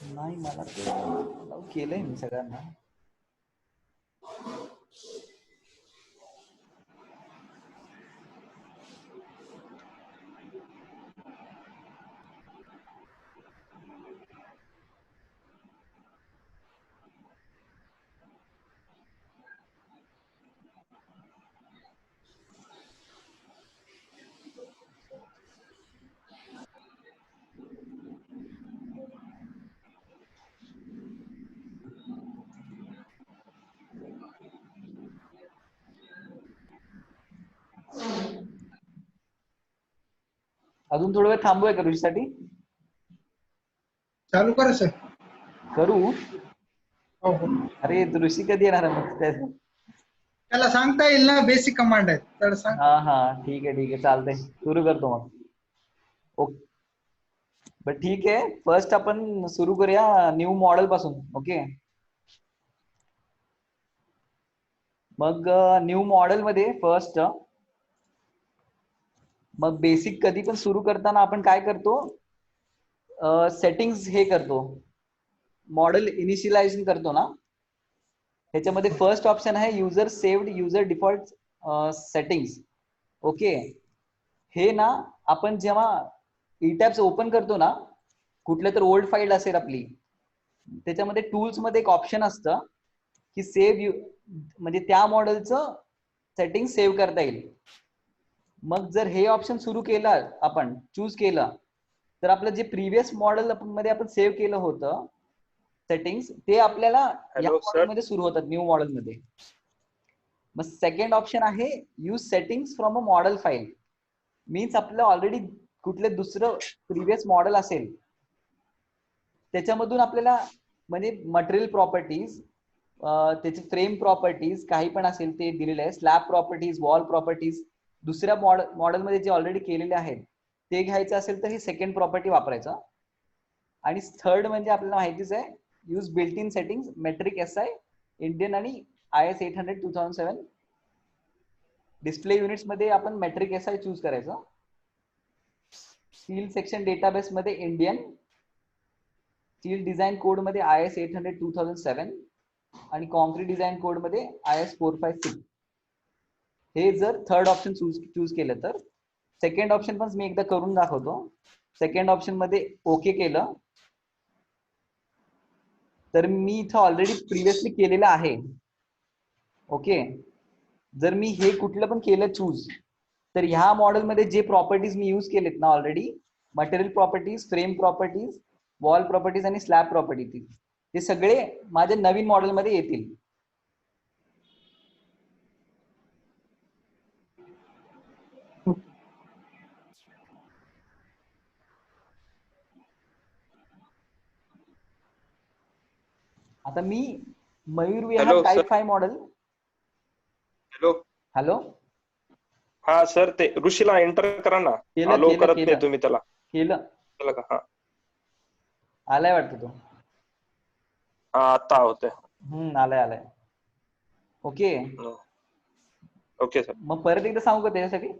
नाही, मला ते allow केलंय मी सगळ्यांना. अजून थोडा वेळ थांबूया का ऋषीसाठी? चालू करा सर. करू? हो हो. अरे ऋषी कधी येणार आहे मग? त्याला सांगता येईल ना, बेसिक कमांड आहेत त्याला सांग. हा हा, ठीक आहे चालतंय, सुरू करतो मग. ओके, बर ठीक आहे. फर्स्ट आपण सुरू करूया न्यू मॉडेल पासून. ओके, मग न्यू मॉडेल मध्ये फर्स्ट, मग बेसिक कधी पण सुरू करताना आपण काय करतो, सेटिंग्स हे करतो, मॉडेल इनिशियलायझेशन करतो ना. त्याच्यामध्ये फर्स्ट ऑप्शन आहे user saved user default settings. Okay, हे ना आपण जेव्हा ईटॅब्स ओपन करतो ना, कुठल्या तर ओल्ड फाईल असेल आपली, त्याच्यामध्ये टूल्स मध्ये एक ऑप्शन असतं की सेव्ह, म्हणजे त्या मॉडेलचं सेटिंग सेव्ह करता येईल. मग जर हे ऑप्शन सुरू केलं, आपण चूज केलं, तर आपलं जे प्रिव्हियस मॉडेल मध्ये आपण सेव्ह केलं होतं सेटिंग्स, ते आपल्याला या मॉडेल मध्ये सुरू होतात, न्यू मॉडेल मध्ये. मग सेकंड ऑप्शन आहे use settings from a model file. Means आपलं ऑलरेडी कुठलं दुसरं प्रिव्हियस मॉडेल असेल, त्याच्यामधून आपल्याला म्हणजे मटेरियल प्रॉपर्टीज, त्याचे फ्रेम प्रॉपर्टीज काही पण असेल ते दिलेले आहे, स्लॅब प्रॉपर्टीज, वॉल प्रॉपर्टीज, दुसऱ्या मॉडेलमध्ये जे ऑलरेडी केलेले आहेत ते घ्यायचं असेल तर ही सेकंड प्रॉपर्टी वापरायचं. आणि थर्ड म्हणजे आपल्याला माहितीच आहे, use built in settings metric SI Indian आणि IS 800 2007. डिस्प्ले युनिट्स मध्ये आपण मेट्रिक SI चूज करायचं. स्टील सेक्शन डेटाबेस मध्ये इंडियन, स्टील डिझाईन कोड मध्ये IS 800 2007 आणि कॉन्क्रीट डिझाईन कोड मध्ये IS 456. हे जर थर्ड ऑप्शन चूज केलं तर. सेकंड ऑप्शन पण मी एकदा करून दाखवतो. सेकंड ऑप्शन मध्ये ओके केलं तर मी इथं ऑलरेडी प्रिव्हियसली केलेलं आहे. ओके, जर मी हे कुठलं पण केलं चूज, तर ह्या मॉडेल मध्ये जे प्रॉपर्टीज मी यूज केलेत ना already, material properties, frame properties, wall properties आणि स्लॅब प्रॉपर्टीज, ते सगळे माझ्या नवीन मॉडेल मध्ये येतील. आता मी Mayur Vihar type 5 model. Hello hello, हा सर, ते ऋषीला एंटर करा ना. अलो करत नाही तुम्ही त्याला. केलं का? आलाय वाटतं तो. आता होते. आलाय. Okay okay sir. मग परत एकदा सांगू का त्याच्यासाठी?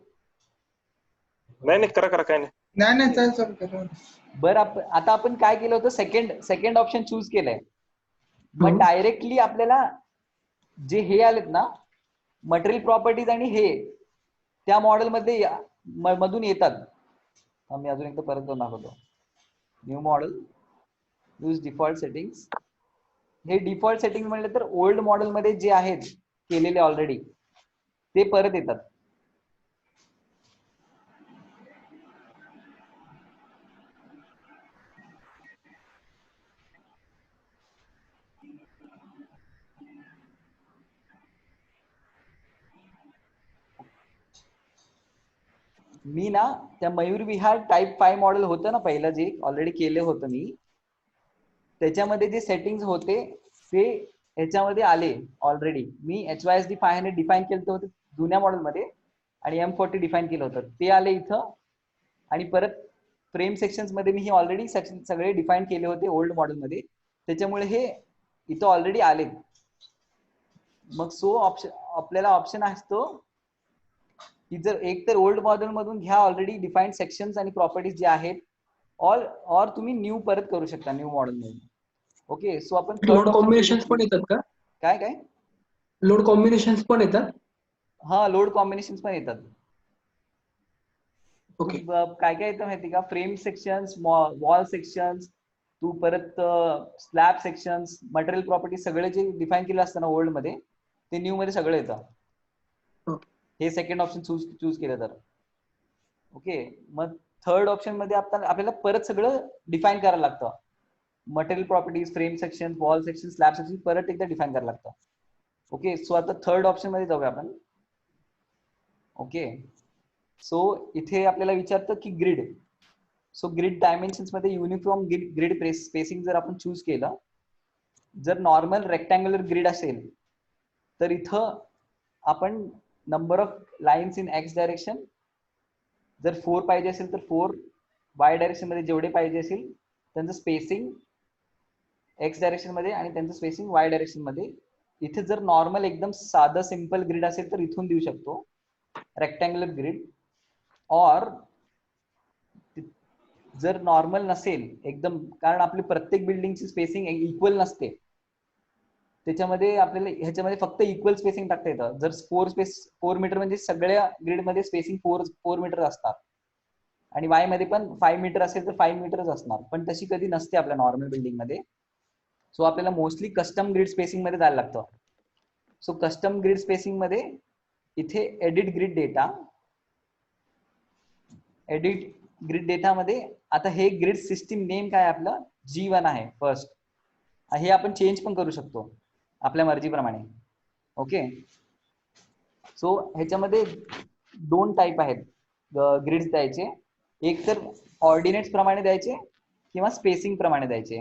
नाही करा काय नाही. नाही चालू करा. बरं, आता आपण काय केलं होतं, सेकंड ऑप्शन चूज केलंय. मग डायरेक्टली आपल्याला जे हे आलेत ना मटेरियल प्रॉपर्टीज आणि हे त्या मॉडेल मध्ये मधून येतात. मी अजून एकदा परत जाऊन दाखवतो. New model, use default settings. हे डिफॉल्ट सेटिंग म्हणलं तर ओल्ड मॉडेल मध्ये जे आहेत केलेले ऑलरेडी ते परत येतात. मी ना त्या मयूर विहार टाइप 5 मॉडेल होतं ना पहिलं, जे ऑलरेडी केले होतं मी, त्याच्यामध्ये जे सेटिंग्स होते ते ह्याच्यामध्ये आले ऑलरेडी. मी HYSD 500 डिफाईन केलं होतं जुन्या मॉडेल मध्ये आणि M40 डिफाईन केलं होतं, ते आले इथं. आणि परत फ्रेम सेक्शन्स मध्ये मी हे ऑलरेडी सगळे डिफाईन केले होते ओल्ड मॉडेल मध्ये, त्याच्यामुळे हे इथं ऑलरेडी आले. मग सो आपल्याला ऑप्शन असतो की जर एक तर ओल्ड मॉडेल मधून घ्या ऑलरेडी डिफाईन्ड सेक्शन्स आणि प्रॉपर्टीज जे आहेत, और तुम्ही न्यू परत करू शकता न्यू मॉडेल मध्ये. ओके, सो आपण लोड कॉम्बिनेशन्स पण येतात का? काय काय लोड कॉम्बिनेशन्स पण येतात? हा, लोड कॉम्बिनेशन पण येतात. ओके. काय काय येतं माहिती का, फ्रेम सेक्शन्स, वॉल सेक्शन्स, तू परत स्लॅब सेक्शन्स, मटेरियल प्रॉपर्टी सगळे जे डिफाईन केलं असतं ना ओल्ड मध्ये, ते न्यू मध्ये सगळं येतं. हे सेकंड ऑप्शन चूज केलं तर. ओके, मग थर्ड ऑप्शन मध्ये आपल्याला परत सगळं डिफाईन करायला लागतं. Material properties, frame section, wall section, slab section परत एकदा डिफाईन करायला लागतं. ओके, सो आता थर्ड ऑप्शन मध्ये जाऊया आपण. ओके, सो इथे आपल्याला विचारतं की ग्रिड. सो ग्रिड डायमेन्शन्स मध्ये युनिफॉर्म ग्रिड स्पेसिंग जर आपण चूज केलं, जर नॉर्मल रेक्टँग्युलर ग्रिड असेल तर इथं आपण number of lines in x direction, जर 4 पाहिजे असेल तर 4, वाय डायरेक्शन मध्ये जेवढे पाहिजे असेल त्यांचं स्पेसिंग एक्स डायरेक्शन मध्ये आणि त्यांचं स्पेसिंग वाय डायरेक्शन मध्ये. इथे जर नॉर्मल एकदम साधं सिंपल ग्रिड असेल तर इथून देऊ शकतो रेक्टँग्युलर ग्रिड. और जर नॉर्मल नसेल एकदम, कारण आपली प्रत्येक बिल्डिंगची स्पेसिंग इक्वल नसते, त्याच्यामध्ये आपल्याला ह्याच्यामध्ये फक्त इक्वल स्पेसिंग टाकता येतं. जर 4 मीटर म्हणजे सगळ्या ग्रिड मध्ये स्पेसिंग 4 मीटर असतात आणि वाय मध्ये पण 5 मीटर असेल तर 5 मीटरच असणार, पण तशी कधी नसते आपल्या नॉर्मल बिल्डिंग मध्ये. सो आपल्याला मोस्टली कस्टम ग्रिड स्पेसिंग मध्ये जायला लागतं. सो कस्टम ग्रिड स्पेसिंग मध्ये इथे edit grid data, edit grid data मध्ये आता हे ग्रिड सिस्टीम नेम काय आपलं G1 आहे फर्स्ट. हे आपण चेंज पण करू शकतो आपल्या मर्जीप्रमाणे. ओके, सो ह्याच्यामध्ये 2 टाईप आहेत ग्रिड्स द्यायचे. एक तर ऑर्डिनेट्स प्रमाणे द्यायचे किंवा स्पेसिंग प्रमाणे द्यायचे.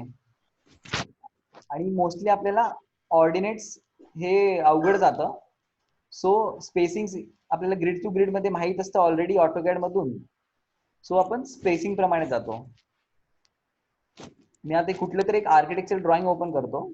आणि मोस्टली आपल्याला ऑर्डिनेट्स हे अवघड जातं. सो स्पेसिंग आपल्याला ग्रिड टू ग्रिड मध्ये माहित असतं ऑलरेडी ऑटोकॅड मधून. सो आपण स्पेसिंग प्रमाणे जातो. मी आता कुठलं तरी एक आर्किटेक्चर ड्रॉइंग ओपन करतो.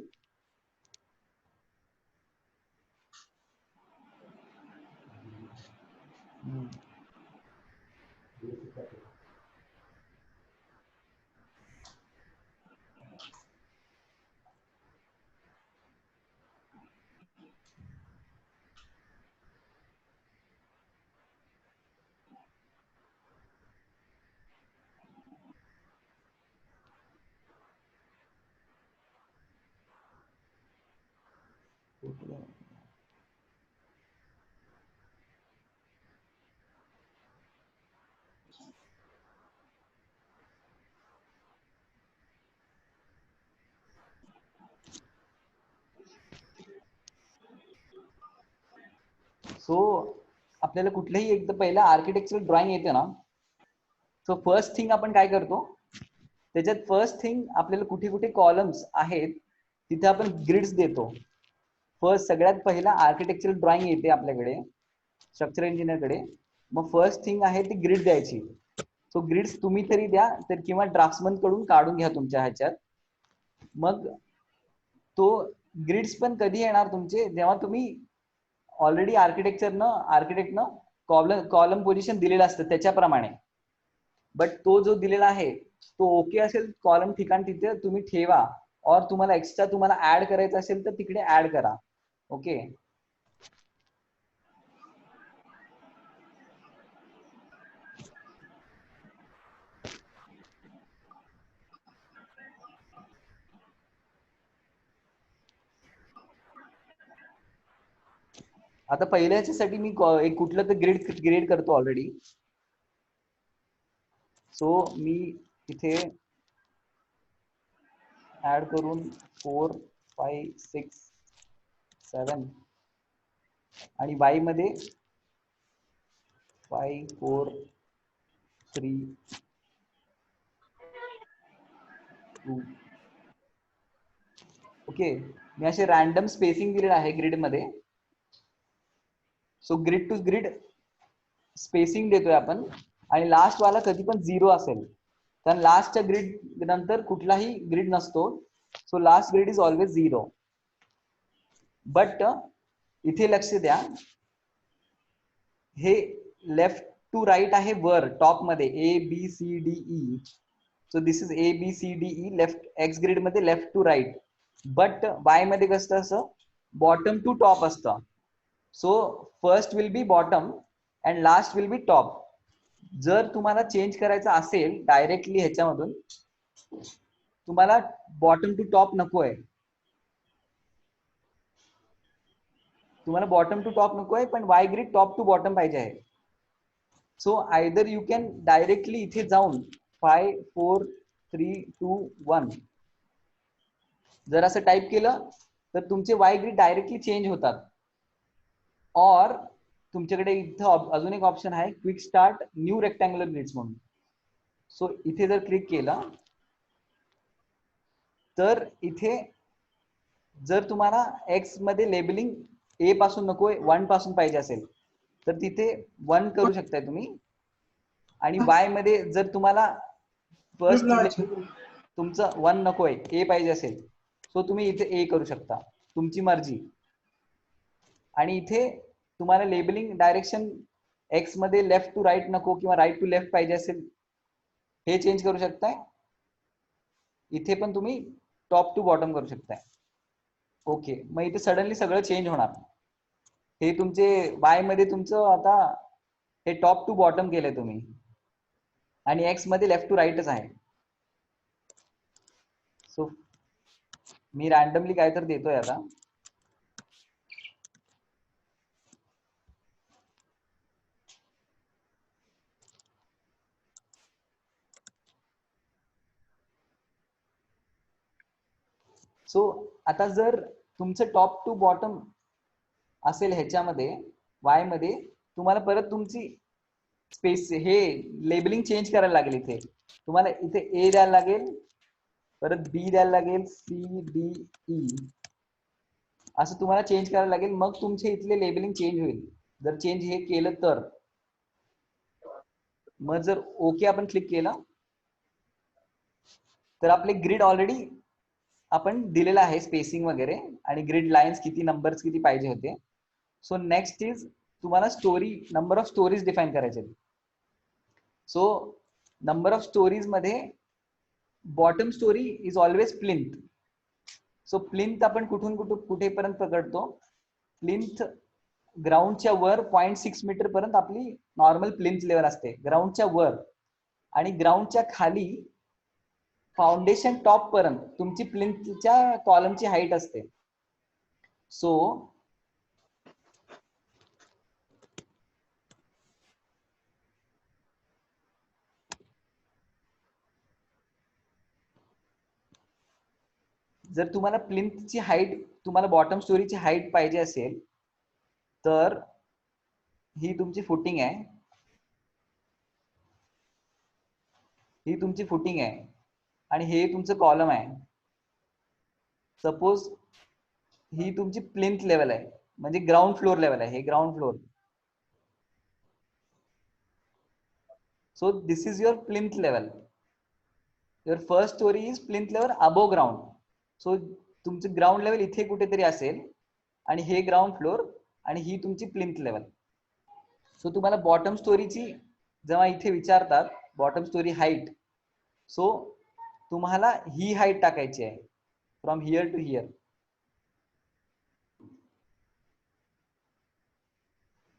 सो आपल्याला कुठलंही एकदा पहिला आर्किटेक्चरल ड्रॉइंग येते ना, सो फर्स्ट थिंग आपण काय करतो, त्याच्यात फर्स्ट थिंग आपल्याला कुठे कुठे कॉलम्स आहेत तिथे आपण ग्रिड्स देतो. फर्स्ट सगळ्यात पहिला आर्किटेक्चरल ड्रॉइंग येते आपल्याकडे स्ट्रक्चर इंजिनियरकडे, मग फर्स्ट थिंग आहे ती ग्रिड द्यायची. सो ग्रिड्स तुम्ही तरी द्या तर किंवा ड्राफ्ट्समन कडून काढून घ्या तुमच्या ह्याच्यात. मग तो ग्रिड्स पण कधी येणार तुमचे, जेव्हा तुम्ही ऑलरेडी आर्किटेक्टनं कॉलम पोझिशन दिलेलं असतं त्याच्याप्रमाणे. बट तो जो दिलेला आहे तो ओके असेल, कॉलम ठिकाण तिथे तुम्ही ठेवा. और तुम्हाला एक्स्ट्रा तुम्हाला ऍड करायचं असेल तर तिकडे ऍड करा. ओके, आता पहिल्याच्यासाठी मी एक कुठलं तर ग्रेड करतो ऑलरेडी. सो मी इथे ऍड करून 4, 5, 6, 7 आणि वाय मध्ये 5, 4, 3, 2. ओके, मी असे रॅन्डम स्पेसिंग दिलेलं आहे ग्रिड मध्ये. So grid to grid spacing देतोय आपण आणि लास्ट वाला कधी पण 0 असेल, कारण लास्टच्या ग्रिड नंतर कुठलाही ग्रिड नसतो. So last grid is always 0. But इथे लक्ष द्या, हे लेफ्ट टू राईट आहे वर टॉप मध्ये A B C D E. So this is A B C D E left X grid मध्ये left to right, but Y मध्ये कसं असं बॉटम टू टॉप असतं. So first will be bottom and last will be top. जर तुम्हाला change करायचं असेल directly ह्याच्यामधून, तुम्हाला बॉटम टू टॉप नकोय, तुम्हाला बॉटम टू टॉप नकोय, पण Y grid top to bottom पाहिजे आहे. So either you can directly इथे जाऊन 5 4 3 2 1 जर असं टाईप केलं तर तुमचे वाय ग्रिड डायरेक्टली चेंज होतात. और तुमच्याकडे इथं अजून एक ऑप्शन आहे quick start new rectangular grids म्हणून. सो इथे जर क्लिक केलं तर इथे जर तुम्हाला एक्स मध्ये लेबलिंग ए पासून नकोय 1 पासून पाहिजे असेल तर तिथे 1 करू शकताय तुम्ही. आणि वाय मध्ये जर तुम्हाला फर्स्ट तुमचं 1 नकोय ए पाहिजे असेल सो तुम्ही इथे ए करू शकता, तुमची मर्जी. आणि इथे तुम्हाला लेबलिंग डायरेक्शन एक्स मध्ये लेफ्ट टू राईट नको किंवा राईट टू लेफ्ट पाहिजे असेल हे चेंज करू शकताय. इथे पण तुम्ही टॉप टू बॉटम करू शकताय. ओके, मग इथे सडनली सगळं चेंज होणार. हे तुमचे वाय मध्ये तुमचं आता हे टॉप टू बॉटम केलंय तुम्ही आणि एक्स मध्ये लेफ्ट टू राईटच आहे. सो मी रॅन्डमली काय तर देतोय आता. सो आता जर तुमचं टॉप टू बॉटम असेल ह्याच्यामध्ये वाय मध्ये, तुम्हाला परत तुमची स्पेस हे लेबलिंग चेंज करायला लागेल. इथे तुम्हाला इथे ए द्यायला लागेल, परत बी द्यायला लागेल, सी डी ई असं तुम्हाला चेंज करायला लागेल. मग तुमचे इथले लेबलिंग चेंज होईल. जर चेंज हे केलं तर. मग जर ओके आपण क्लिक केलं तर आपले ग्रिड ऑलरेडी आपण दिलेला आहे स्पेसिंग वगैरे आणि ग्रिड लाईन्स किती नंबर्स किती पाहिजे होते. सो नेक्स्ट इज तुम्हाला story number of stories define करायचे. सो नंबर ऑफ स्टोरीज मध्ये bottom story is always plinth. So plinth आपण कुठून कुठेपर्यंत पकडतो. प्लिंथ ग्राउंडच्या वर 0.6 मीटर पर्यंत आपली नॉर्मल प्लिंथ लेवल असते ग्राउंडच्या वर. आणि ग्राउंडच्या खाली फाउंडेशन टॉप पर्यंत तुमची प्लिंथच्या कॉलमची हाईट असते. सो जर तुम्हाला प्लिंथची हाईट, तुम्हाला बॉटम स्टोरीची हाईट पाहिजे असेल तर ही तुमची फुटिंग आहे, ही तुमची फुटिंग आहे आणि हे तुमचं कॉलम आहे. सपोज ही तुमची प्लिंथ लेवल आहे म्हणजे ग्राउंड फ्लोर लेवल आहे, हे ground floor. So this is your plinth level. Your first story is plinth level above ground. So तुमचं ग्राउंड लेवल इथे कुठेतरी असेल आणि हे ग्राउंड फ्लोर आणि ही तुमची प्लिंथ लेवल. सो तुम्हाला बॉटम स्टोरीची जेव्हा इथे विचारतात बॉटम स्टोरी हाईट, सो तुम्हाला ही हाईट टाकायची आहे फ्रॉम हिअर टू हिअर.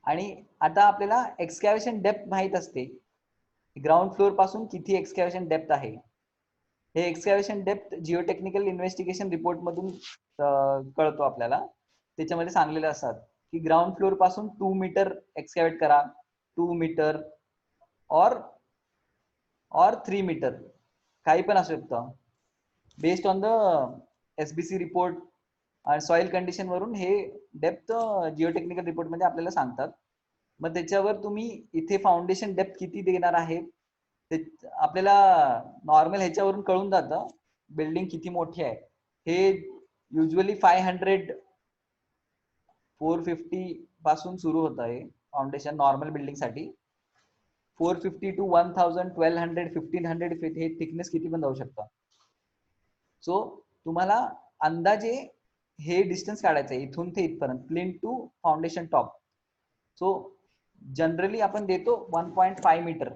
आणि आता आपल्याला एक्सकॅव्हेशन डेप्थ माहित असते, ग्राउंड फ्लोर पासून किती एक्सकॅव्हेशन डेप्थ आहे. हे एक्सकॅव्हेशन डेप्थ जिओटेक्निकल इन्व्हेस्टिगेशन रिपोर्ट मधून कळतो आपल्याला. त्याच्यामध्ये सांगलेलं असतात की ग्राउंड फ्लोर पासून 2 मीटर एक्सकॅव्हेट करा, 2 मीटर और 3 मीटर काही पण असू शकतं. Based on the SBC report आणि सॉइल कंडिशन वरून हे डेप्थ जिओटेक्निकल रिपोर्ट मध्ये आपल्याला सांगतात. मग त्याच्यावर तुम्ही इथे फाउंडेशन डेप्थ किती देणार आहे ते आपल्याला नॉर्मल ह्याच्यावरून कळून जातं बिल्डिंग किती मोठी आहे. हे युजली 500 450 पासून सुरू होत आहे फाउंडेशन नॉर्मल बिल्डिंग साठी. 450 to 1000 1200 1500 हे थिकनेस किती पण जाऊ शकतं. सो तुम्हाला अंदाजे हे डिस्टन्स काढायचं आहे इथून ते इथपर्यंत plinth to foundation top. So generally आपण देतो 1.5 metre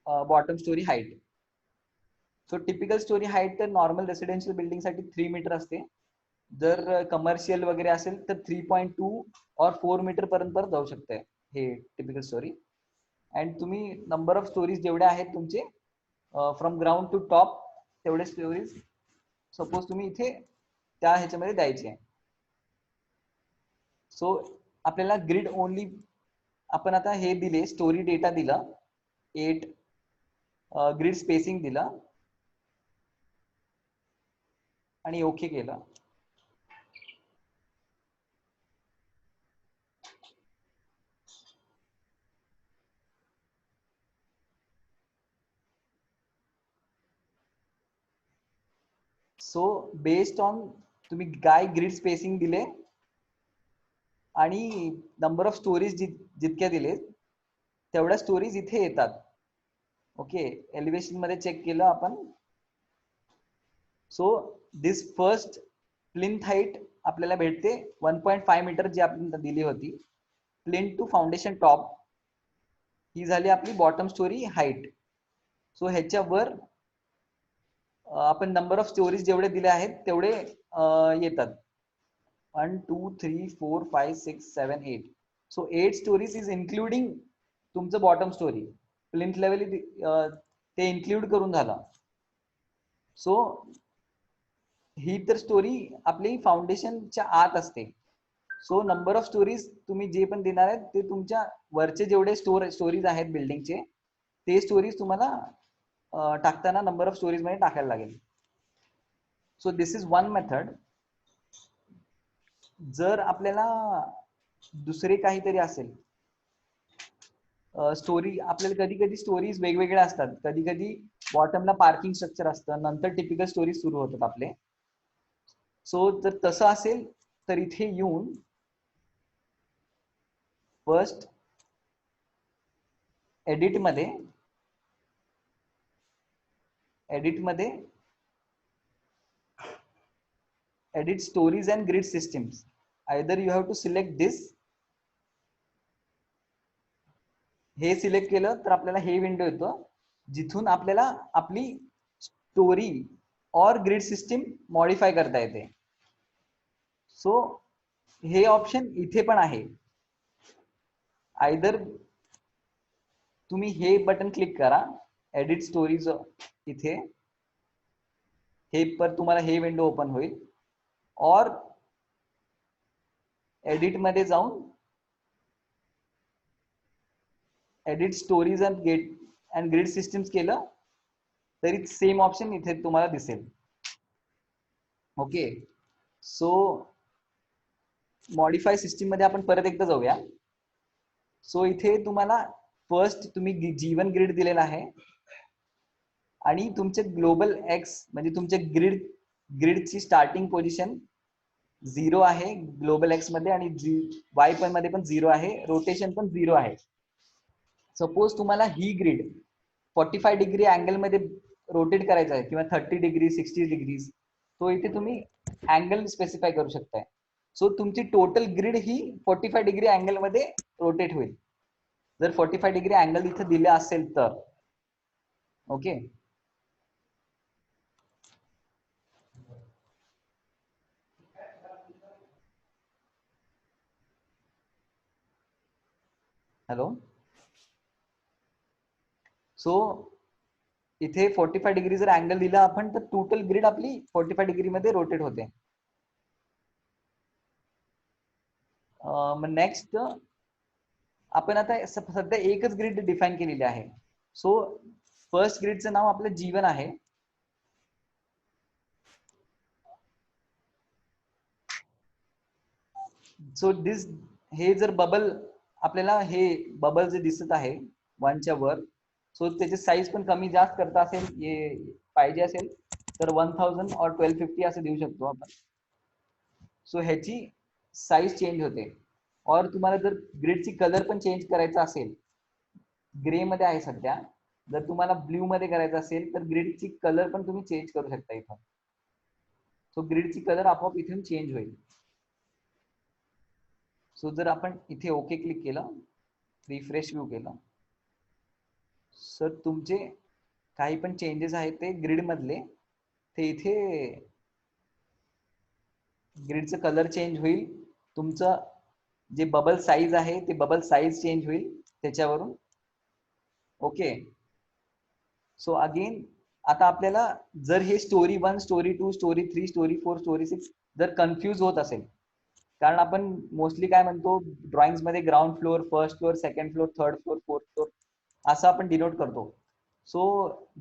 bottom storey height. So typical storey height तर नॉर्मल रेसिडेन्शियल बिल्डिंग साठी 3 मीटर असते. जर कमर्शियल वगैरे असेल तर 3.2 और 4 मीटर पर्यंत जाऊ शकते हे टिपिकल स्टोरी. अँड तुम्ही नंबर ऑफ स्टोरीज जेवढे आहेत तुमचे फ्रॉम ग्राउंड टू टॉप तेवढे स्टोरीज सपोज तुम्ही इथे त्या ह्याच्यामध्ये द्यायचे. सो आपल्याला ग्रिड ओनली आपण आता हे दिले स्टोरी डेटा दिला 8 ग्रिड स्पेसिंग दिला आणि ओके केलं. सो बेस्ड ऑन तुम्ही काय ग्रिड स्पेसिंग दिले आणि नंबर ऑफ स्टोरीज जितक्या दिले तेवढ्या स्टोरीज इथे येतात. ओके, एलिव्हेशन मध्ये चेक केलं आपण. So this first plinth height आपल्याला भेटते 1.5 मीटर जी आपण दिली होती. प्लिंथ टू फाउंडेशन टॉप ही झाली आपली बॉटम स्टोरी हाईट. सो ह्याच्यावर आपण नंबर ऑफ स्टोरीज जेवढे दिले आहेत तेवढे येतात. 1 2 3 4 5 6 7 8. सो 8 स्टोरीज इज इन्क्लुडिंग तुमचं बॉटम स्टोरी. प्लिंथ लेवल ते इन्क्लूड करून झाला. सो ही तर स्टोरी आपली फाउंडेशनच्या आत असते. सो नंबर ऑफ स्टोरीज तुम्ही जे पण देणार आहेत ते तुमच्या वरचे जेवढे स्टोरीज आहेत बिल्डिंगचे ते स्टोरीज तुम्हाला टाकताना नंबर ऑफ स्टोरीज मध्ये टाकायला लागेल. So this is one method. जर आपल्याला दुसरे काहीतरी असेल स्टोरी, आपल्याला कधी कधी स्टोरीज वेगवेगळ्या असतात. कधी कधी बॉटमला पार्किंग स्ट्रक्चर असतं, नंतर टिपिकल स्टोरीज सुरू होतात आपले. सो जर तसं असेल तर इथे येऊन फर्स्ट एडिट मध्ये edit stories and grid systems. Either you have to select this. हे सिलेक्ट केलं तर आपल्याला हे विंडो येतो जिथून आपल्याला आपली स्टोरी और ग्रिड सिस्टीम मॉडिफाय करता येते. सो हे ऑप्शन इथे पण आहे. आयदर तुम्ही हे बटन क्लिक करा एडिट स्टोरीज इथे, हे पर तुम्हाला हे विंडो ओपन होईल. और एडिट मध्ये जाऊन edit stories and grid systems केलं तरी सेम ऑप्शन इथे तुम्हाला दिसेल. ओके, सो मॉडिफाय सिस्टीम मध्ये आपण परत एकदा जाऊया. सो इथे तुम्हाला फर्स्ट तुम्ही G1 ग्रिड दिलेला आहे आणि तुमचे ग्लोबल एक्स म्हणजे तुमचे ग्रिडची स्टार्टिंग पोझिशन 0 आहे ग्लोबल एक्स मध्ये आणि वाय पण मध्ये पण 0 आहे, रोटेशन पण 0 आहे. सपोज तुम्हाला ही ग्रिड 45 डिग्री अँगल मध्ये रोटेट करायचं आहे किंवा 30 डिग्री 60 डिग्री, तो इथे तुम्ही अँगल स्पेसिफाय करू शकताय. सो तुमची टोटल ग्रिड ही 45 डिग्री अँगल मध्ये रोटेट होईल जर 45 डिग्री अँगल इथे दिले असेल तर. Okay, hello. सो इथे 45 डिग्री जर अँगल दिला आपण तर टोटल ग्रिड आपली 45 डिग्री मध्ये रोटेट होते. नेक्स्ट आपण आता सध्या एकच ग्रिड डिफाईन केलेली आहे. सो फर्स्ट ग्रिडचं नाव आपलं G1 आहे. सो दिस हे जर बबल आपल्याला हे बबल जे दिसत आहे 1च्या वर, सो त्याची साईज पण कमी जास्त करता असेल पाहिजे असेल तर 1000 और 1250 असं देऊ शकतो आपण. सो ह्याची साईज चेंज होते. और तुम्हाला जर ग्रिडची कलर पण चेंज करायचा असेल, ग्रे मध्ये आहे सध्या, जर तुम्हाला ब्ल्यू मध्ये करायचं असेल तर ग्रिडची कलर पण तुम्ही चेंज करू शकता इथं. सो ग्रिडची कलर आपोआप इथून चेंज होईल. सो जर आपण इथे ओके क्लिक केलं, रिफ्रेश व्यू केलं, सर तुमचे काही पण चेंजेस आहेत ते ग्रिड मधले ते इथे ग्रिडचं कलर चेंज होईल, तुमचं जे बबल साईज आहे ते बबल साईज चेंज होईल त्याच्यावरून. ओके, सो अगेन आता आपल्याला जर हे story 1, story 2, story 3, story 4, story 6 जर कन्फ्यूज होत असेल, कारण आपण मोस्टली काय म्हणतो ड्रॉइंग्स मध्ये ground floor, first floor, second floor, third floor, fourth floor असं आपण डिनोट करतो. सो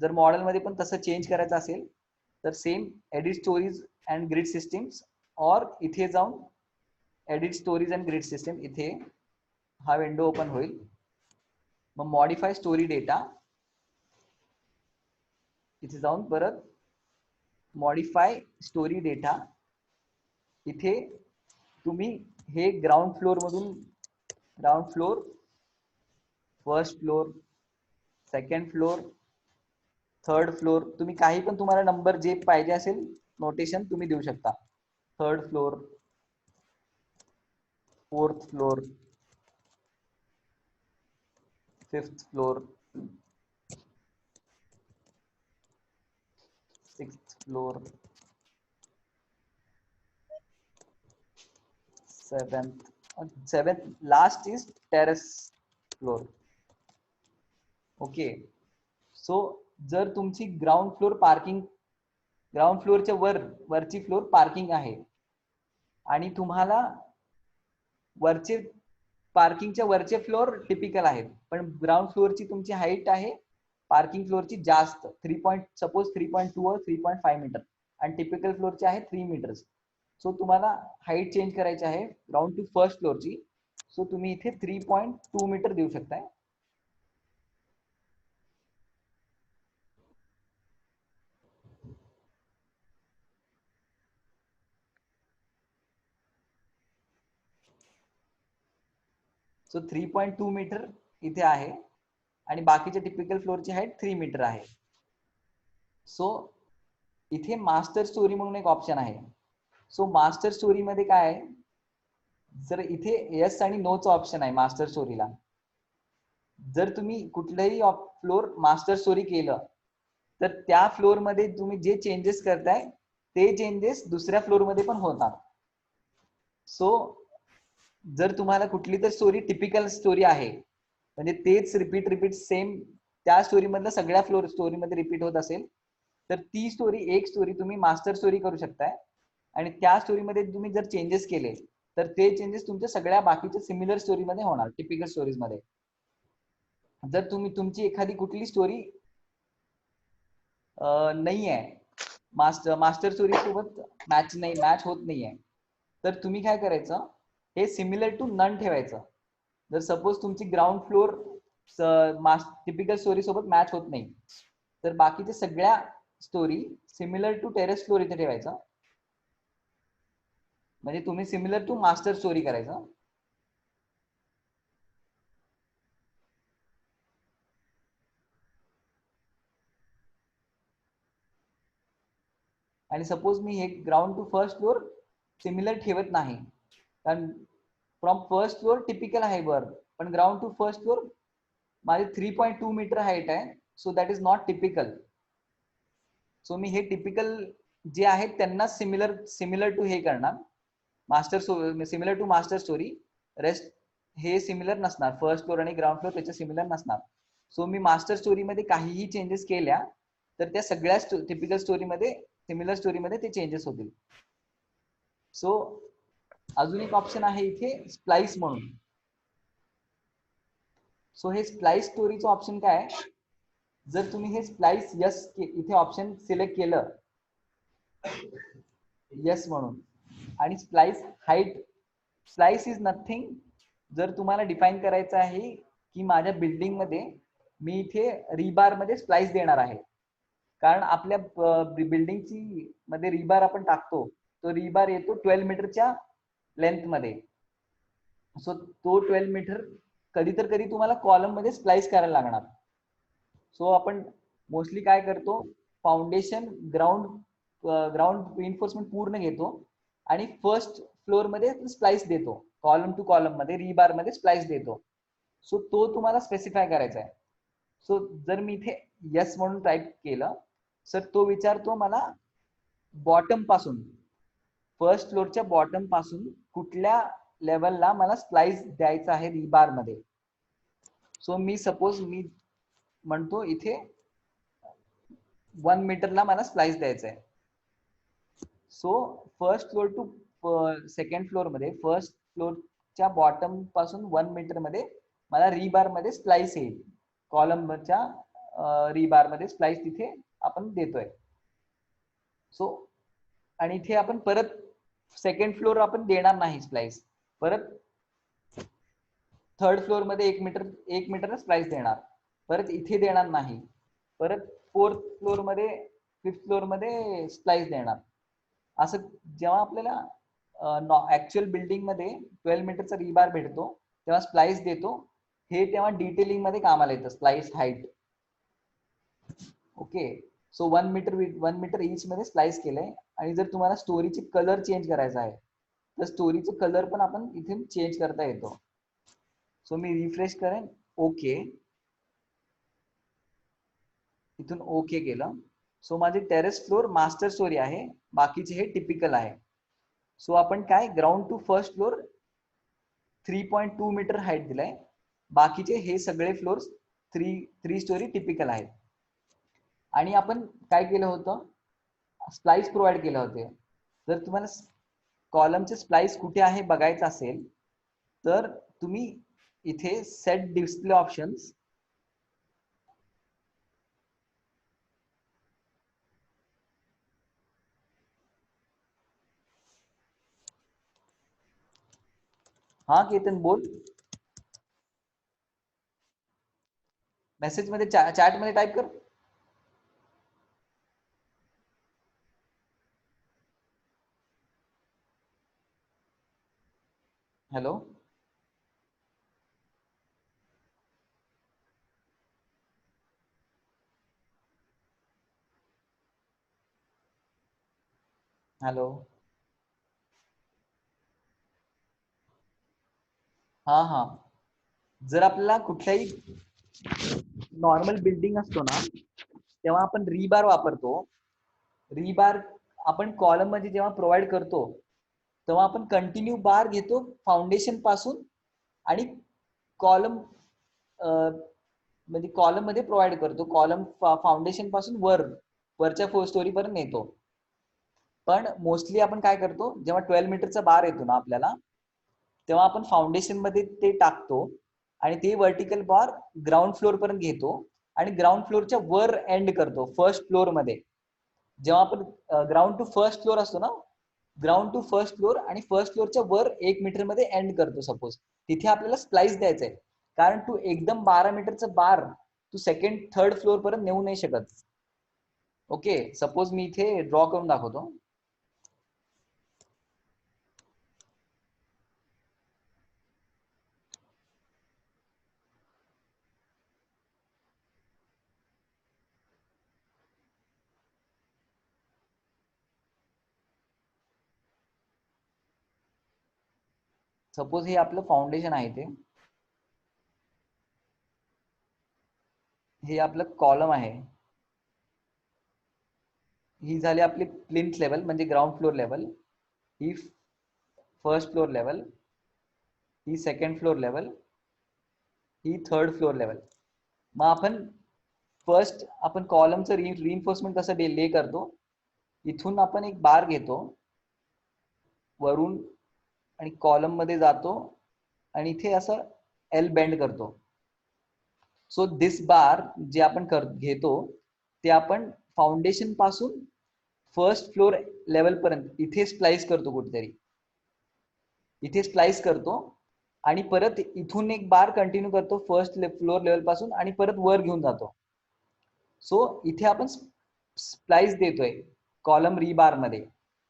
जर मॉडेल मध्ये पण तसं चेंज करायचं असेल तर same edit stories and grid systems, और इथे जाऊन edit stories and grid system, इथे हा विंडो ओपन होईल. मग मॉडिफाय स्टोरी डेटा, इथे जाऊन परत मॉडिफाय स्टोरी डेटा, इथे तुम्ही हे ग्राउंड फ्लोअर मधून ground floor, first floor, second floor, third floor, तुम्ही काही पण तुम्हाला नंबर जे पाहिजे असेल नोटेशन तुम्ही देऊ शकता. Third floor, fourth floor, fifth floor, sixth floor, seventh last is terrace floor. Okay, so जर तुमची ग्राउंड फ्लोअर पार्किंग, ग्राउंड फ्लोअरच्या वरची फ्लोअर पार्किंग आहे आणि तुम्हाला वरचे पार्किंगच्या वरचे फ्लोअर टिपिकल आहेत, पण ग्राउंड फ्लोअरची तुमची हाईट आहे पार्किंग फ्लोअरची जास्त, 3.2 और 3.5 मीटर आणि टिपिकल फ्लोअरची आहे 3 मीटर्स. सो तुम्हाला हाईट चेंज करायची आहे ग्राउंड टू फर्स्ट फ्लोअरची, सो तुम्ही इथे 3.2 मीटर देऊ शकताय. सो 3.2 मीटर इथे आहे आणि बाकीच्या टिपिकल फ्लोअरची हाईट 3 मीटर आहे. सो इथे मास्टर स्टोरी म्हणून एक ऑप्शन आहे. सो मास्टर स्टोरी मध्ये काय आहे, जर इथे येस आणि नोचा ऑप्शन आहे मास्टर स्टोरीला. जर तुम्ही कुठलंही फ्लोअर मास्टर स्टोरी केलं तर त्या फ्लोअर मध्ये तुम्ही जे चेंजेस करताय ते चेंजेस दुसऱ्या फ्लोअर मध्ये पण होतात. सो जर तुम्हाला कुठली तर स्टोरी टिपिकल स्टोरी आहे, म्हणजे तेच रिपीट सेम त्या स्टोरी मधलं सगळ्या फ्लोअर स्टोरी मध्ये रिपीट होत असेल तर ती स्टोरी, एक स्टोरी तुम्ही मास्टर स्टोरी करू शकताय आणि त्या स्टोरीमध्ये तुम्ही जर चेंजेस केले तर ते चेंजेस तुमच्या सगळ्या बाकीच्या सिमिलर स्टोरी मध्ये होणार, टिपिकल स्टोरीज मध्ये. जर तुम्ही तुमची एखादी कुठली स्टोरी नाही आहे, मास्टर स्टोरी सोबत मॅच होत नाहीये, तर तुम्ही काय करायचं, हे सिमिलर टू नन ठेवायचं. जर सपोज तुमची ग्राउंड फ्लोअर टिपिकल स्टोरी सोबत मॅच होत नाही तर बाकीच्या सगळ्या storey similar to terrace floor इथे ठेवायचं, म्हणजे तुम्ही सिमिलर टू मास्टर स्टोरी करायचं. आणि सपोज मी हे ground to first floor similar ठेवत नाही, कारण फ्रॉम फर्स्ट फ्लोअर टिपिकल आहे वर, पण ग्राउंड टू फर्स्ट फ्लोअर माझे 3.2 मीटर हाईट आहे, so that is not typical. So मी हे टिपिकल जे आहेत त्यांना सिमिलर टू हे करणार, similar to master storey. Rest हे सिमिलर नसणार, फर्स्ट फ्लोअर आणि ग्राउंड फ्लोअर त्याच्या सिमिलर नसणार. सो मी मास्टर स्टोरी मध्ये काहीही चेंजेस केल्या तर त्या सगळ्या टिपिकल स्टोरीमध्ये, सिमिलर स्टोरीमध्ये ते चेंजेस होतील. सो अजून एक ऑप्शन आहे इथे स्प्लाइस म्हणून. सो हे स्प्लाइस स्टोरीचं ऑप्शन काय आहे, जर तुम्ही हे स्प्लाइस यस इथे ऑप्शन सिलेक्ट केलं यस म्हणून, आणि splice height, splice is nothing, जर तुम्हाला डिफाईन करायचं आहे की माझ्या बिल्डिंग मध्ये मी इथे रिबार मध्ये स्प्लाइस देणार आहे, कारण आपल्या बिल्डिंगची मध्ये रिबार आपण टाकतो, तो रिबार येतो 12 मीटरच्या लेंथ मध्ये. सो तो 12 मीटर कधी तर कधी तुम्हाला कॉलम मध्ये स्प्लाइस करायला लागणार. सो आपण मोस्टली काय करतो, फाउंडेशन ग्राउंड रिइन्फोर्समेंट पूर्ण घेतो आणि फर्स्ट फ्लोअर मध्ये स्प्लाइस देतो, कॉलम टू कॉलम मध्ये रिबार मध्ये स्प्लाइस देतो. सो तो तुम्हाला स्पेसिफाय करायचा आहे. सो जर मी इथे यस म्हणून टाईप केलं सर तो विचारतो मला बॉटम पासून फर्स्ट फ्लोअरच्या बॉटम पासून कुठल्या लेवलला मला स्प्लाइस द्यायचा आहे रीबार मध्ये. सो मी सपोज मी म्हणतो इथे 1 मीटरला मला स्प्लाइस द्यायचा आहे. So first floor to second floor मध्ये फर्स्ट फ्लोअरच्या बॉटम पासून 1 मीटर मध्ये मला रीबार मध्ये स्प्लाइस येईल. कॉलमच्या रीबार मध्ये स्प्लाइस तिथे आपण देतोय. सो आणि इथे आपण परत सेकंड फ्लोअर आपण देणार नाही स्प्लाइस. परत थर्ड फ्लोअर मध्ये 1 मीटर स्प्लाइस देणार. परत इथे देणार नाही. परत फोर्थ फ्लोअर मध्ये फिफ्थ फ्लोअर मध्ये स्प्लाइस देणार. असं जेव्हा आपल्याला ऍक्च्युअल बिल्डिंग मध्ये 12 मीटरचा रीबार भेटतो तेव्हा स्प्लाइस देतो. हे तेव्हा डिटेलिंग मध्ये कामाला येतं splice height. Okay. So 1 metre each मध्ये स्लाइस केलंय. आणि जर तुम्हाला स्टोरीचे कलर चेंज करायचा आहे तर स्टोरीचे कलर पण आपण इथे चेंज करता येतो. सो मी रिफ्रेश करेन. ओके. इथून ओके केलं. सो माझे टेरेस फ्लोअर मास्टर स्टोरी आहे. बाकीचे हे टिपिकल आहे. सो आपण काय ground to first floor 3.2 metre height दिलाय. बाकीचे हे सगळे फ्लोअर्स 3 स्टोरी टिपिकल आहेत. आणि आपण काय केलं होतं स्प्लाइस प्रोव्हाइड केले होते. जर तुम्हाला कॉलमचे स्प्लाइस कुठे आहे बघायचं असेल तर तुम्ही इथे सेट डिस्प्ले ऑप्शन्स हा केतन बोल. मेसेज मध्ये चॅट मध्ये टाइप कर. हॅलो. हॅलो. हा हा. जर आपल्याला कुठल्याही नॉर्मल बिल्डिंग असतो ना तेव्हा आपण रीबार वापरतो. रीबार आपण कॉलम मध्ये जेव्हा प्रोव्हाइड करतो तेव्हा आपण कंटिन्यू बार घेतो फाउंडेशन पासून आणि कॉलम म्हणजे कॉलम मध्ये प्रोव्हाइड करतो. कॉलम फाउंडेशन पासून वरच्या स्टोरी पर्यंत नेतो. पण मोस्टली आपण काय करतो जेव्हा 12 मीटरचा बार येतो ना आपल्याला तेव्हा आपण फाउंडेशन मध्ये ते टाकतो आणि ते वर्टिकल बार ग्राउंड फ्लोअर पर्यंत घेतो आणि ग्राउंड फ्लोअरच्या वर एंड करतो फर्स्ट फ्लोअर मध्ये. जेव्हा आपण ग्राउंड टू फर्स्ट फ्लोअर असतो ना ग्राउंड टू फर्स्ट फ्लोअर आणि फर्स्ट फ्लोअरच्या वर 1 मीटर मध्ये एंड करतो. सपोज तिथे आपल्याला स्प्लाइस द्यायचंय कारण तू एकदम 12 मीटरचा बार तू सेकंड थर्ड फ्लोअर पर्यंत नेऊ नाही शकत. ओके. सपोज मी इथे ड्रॉ करून दाखवतो. सपोज हे आपलं फाउंडेशन आहे. हे आपलं कॉलम आहे. ही झाली आपली प्लिंथ लेवल म्हणजे ग्राउंड फ्लोअर लेवल. ही फर्स्ट फ्लोअर लेवल. ही सेकंड फ्लोअर लेवल. ही थर्ड फ्लोअर लेवल. मग आपण फर्स्ट आपण कॉलमचं रिइन्फोर्समेंट कसं ले करतो. इथून आपण एक बार घेतो वरून आणि कॉलम मध्ये जातो आणि इथे असं एल बेंड करतो. सो दिस बार जे आपण घेतो ते आपण फाउंडेशन पासून फर्स्ट फ्लोअर लेवल पर्यंत इथे स्प्लाइस करतो कुठेतरी. इथे स्प्लाइस करतो आणि परत इथून एक बार कंटिन्यू करतो फर्स्ट फ्लोअर लेवल पासून आणि परत वर घेऊन जातो. सो इथे आपण स्प्लाइस देतोय कॉलम रीबार मध्ये.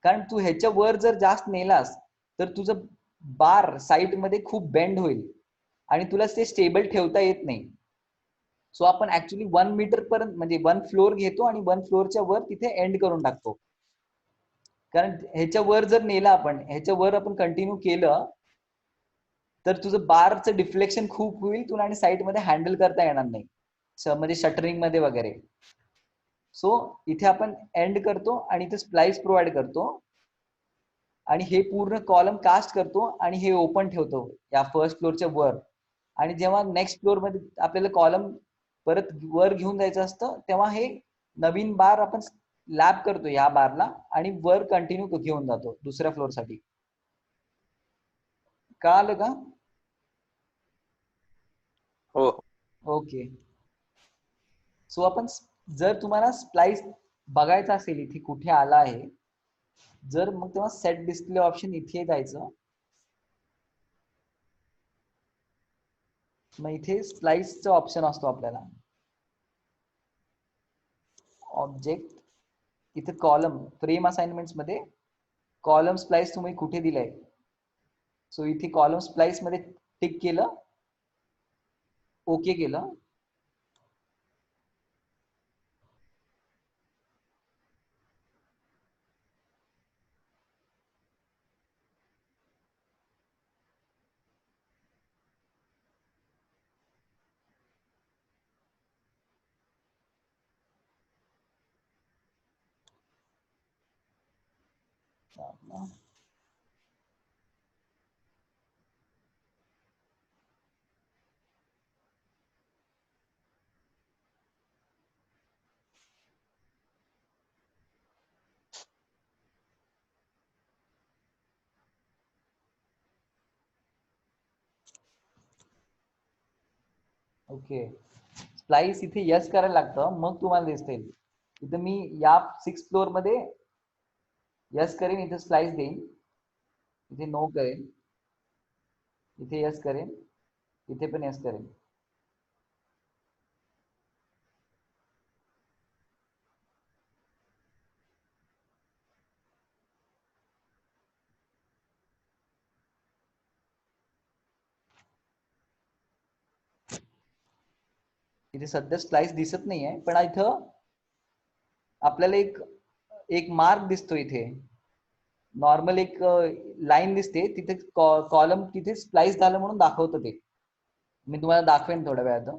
कारण तू ह्याच्या वर जर जास्त नेलास तर तुझं बार साईड मध्ये खूप बेंड होईल आणि तुला ते स्टेबल ठेवता येत नाही. सो आपण ऍक्च्युली 1 मीटर पर्यंत म्हणजे 1 फ्लोअर घेतो आणि 1 फ्लोअरच्या वर तिथे एंड करून टाकतो. कारण ह्याच्या वर जर नेला आपण ह्याच्या वर आपण कंटिन्यू केलं तर तुझं बारचं डिफ्लेक्शन खूप होईल तुला आणि साईड मध्ये हँडल करता येणार नाही. म्हणजे शटरिंग मध्ये वगैरे. सो इथे आपण एंड करतो आणि इथे स्प्लाइस प्रोव्हाइड करतो आणि हे पूर्ण कॉलम कास्ट करतो आणि हे ओपन ठेवतो या फर्स्ट फ्लोअरच्या वर. आणि जेव्हा नेक्स्ट फ्लोअर मध्ये आपल्याला कॉलम परत वर घेऊन जायचं असतं तेव्हा हे नवीन बार आपण लॅप करतो या बारला आणि वर कंटिन्यू घेऊन जातो दुसऱ्या फ्लोअर साठी. कळालं का? हो. ओके. सो आपण जर तुम्हाला स्प्लाइस बघायचा असेल इथे कुठे आला आहे जर मग तेव्हा सेट डिस्प्ले ऑप्शन इथे जायचं. मग इथे स्प्लाइसचा ऑप्शन असतो आपल्याला. ऑब्जेक्ट इथे कॉलम फ्रेम असाइनमेंट्स मध्ये कॉलम स्प्लाइस तुम्ही कुठे दिलाय. सो इथे कॉलम स्प्लाइस मध्ये टिक केलं, ओके केलं. ओके. स्प्लाइस इथे यस करायला लागतं मग तुम्हाला दिसतील. इथे मी या 6 फ्लोअर मध्ये यस करेन, इथे स्लाइस देईन, इथे नो करेन, इथे यस करेन, इथे पण यस करेन. इथे सध्या स्लाइस दिसत नाहीये पण इथं आपल्याला एक एक मार्क दिसतो. इथे नॉर्मल एक लाईन दिसते तिथे कॉलम तिथे स्प्लाइस झालं म्हणून दाखवतं ते. मी तुम्हाला दाखवेन थोड्या वेळात,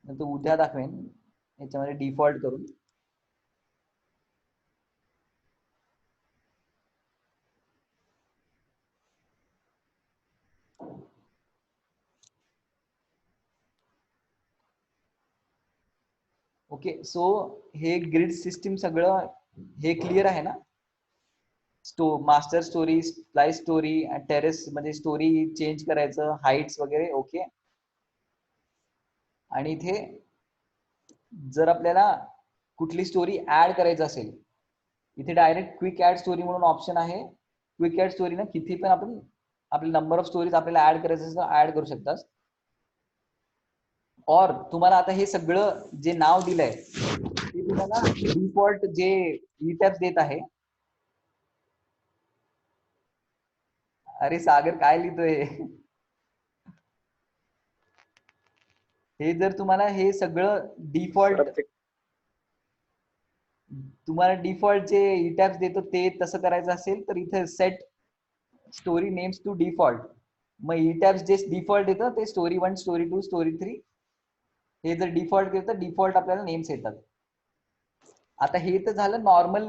नंतर उद्या दाखवेन याच्यामध्ये डिफॉल्ट करून. ओके. सो हे ग्रिड सिस्टीम सगळं हे क्लिअर आहे ना. Master story, splice story, terrace मध्ये स्टोरी चेंज करायचं, हाईट्स वगैरे. ओके. आणि इथे जर आपल्याला कुठली स्टोरी ऍड करायची असेल इथे डायरेक्ट क्विक ऍड स्टोरी म्हणून ऑप्शन आहे. क्विक ऍड स्टोरी ना किती पण आपण आपले नंबर ऑफ स्टोरीज आपल्याला ऍड करायचं असेल तर ऍड करू शकतात. और तुम्हाला आता हे सगळं जे नाव दिलंय ते तुम्हाला डिफॉल्ट जे ईटॅब्स देत आहे. अरे सागर काय लिहितोय हे जर तुम्हाला हे सगळं डिफॉल्ट तुम्हाला डिफॉल्ट जे ईटॅब्स देतो ते तसं करायचं असेल तर इथे set storey names to default. मग ईटॅब्स जे डिफॉल्ट येतं ते स्टोरी 1, स्टोरी 2, स्टोरी 3 हे जर डिफॉल्ट केलं तर डिफॉल्ट आपल्याला नेम्स येतात. आता हे तर झालं नॉर्मल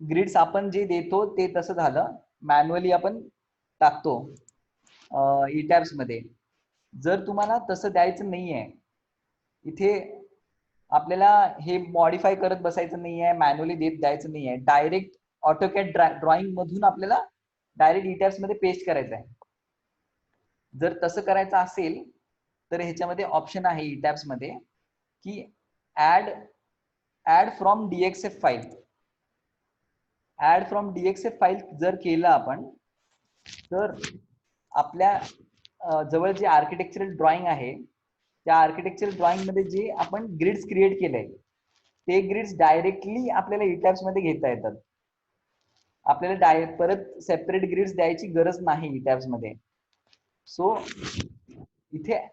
ग्रिड्स आपण जे देतो ते तसं झालं. मॅन्युअली आपण टाकतो ईटॅब्स मध्ये. जर तुम्हाला तसं द्यायचं नाहीये इथे आपल्याला हे मॉडिफाय करत बसायचं नाहीये, मॅन्युअली देत द्यायचं नाहीये, डायरेक्ट ऑटोकॅड ड्रॉइंग मधून आपल्याला डायरेक्ट ईटॅब्स मध्ये पेस्ट करायचं आहे. जर तसं करायचं असेल तर ह्याच्यामध्ये ऑप्शन आहे ईटॅब्स मध्ये की add from DXF file. Add from DXF file जर केलं आपण तर आपल्या जवळ जे आर्किटेक्चरल ड्रॉइंग आहे त्या आर्किटेक्चरल ड्रॉइंग मध्ये जे आपण ग्रिड्स क्रिएट केलंय ते ग्रिड्स डायरेक्टली आपल्याला ईटॅब्स मध्ये घेता येतात. आपल्याला परत सेपरेट ग्रिड्स द्यायची गरज नाही ईटॅब्स मध्ये. सो इथे